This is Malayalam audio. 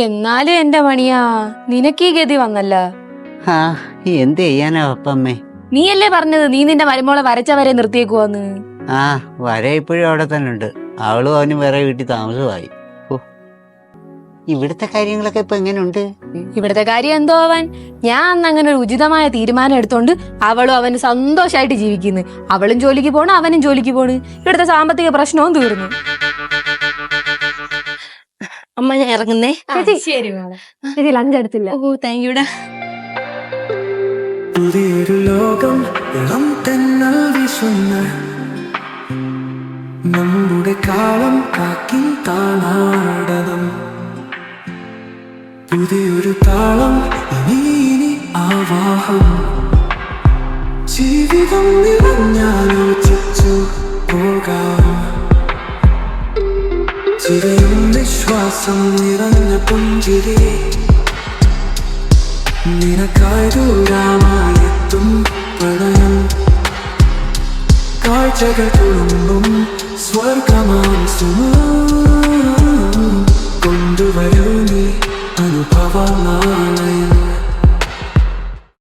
എന്നാലും എന്റെ മണിയാ, നിനക്ക് ഈ ഗതി വന്നല്ല. ആ എന്ത് ചെയ്യാനാ അപ്പമ്മേ? നീയല്ലേ പറഞ്ഞത് നീ നിന്റെ മരുമോളെ വരച്ചവരെ നിർത്തിയേക്കുവാന്ന്. ആ വര ഇപ്പോഴും അവിടെ തന്നെ ഉണ്ട്. അവളും അവനും വേറെ വീട്ടിൽ താമസമായി. ഓ, ഇവിടുത്തെ കാര്യങ്ങളൊക്കെ ഇപ്പൊ എങ്ങനെയുണ്ട്? ഇവിടത്തെ കാര്യം എന്തോ അവൻ, ഞാൻ അന്ന് അങ്ങനെ ഒരു ഉചിതമായ തീരുമാനം എടുത്തോണ്ട് അവളും അവന് സന്തോഷമായിട്ട് ജീവിക്കുന്നു. അവളും ജോലിക്ക് പോണ്, അവനും ജോലിക്ക് പോണ്. ഇവിടുത്തെ സാമ്പത്തിക പ്രശ്നവും തീർന്നു. അമ്മ ഞാൻ ഇറങ്ങുന്നേ. ശരി ചേച്ചി, ലഞ്ച് എടുത്തില്ല. ഓ താങ്ക് യൂടാ. പുതിയൊരു ലോകം ഇളം തെന്നൽ വീശുന്ന നമ്മുടെ കാലം കാക്കി താനാടനം. പുതിയൊരു താളം ഇനി ആവാഹം. ജീവിതം നിറഞ്ഞാലോചിച്ചു പോകാം. ചിരയും വിശ്വാസം നിറഞ്ഞ പുഞ്ചിരി നിനക്കായി ദൂരമായെത്തും പ്രണയം. കാഴ്ചകൾ തുളുമ്പും സ്വർഗമാം സുമ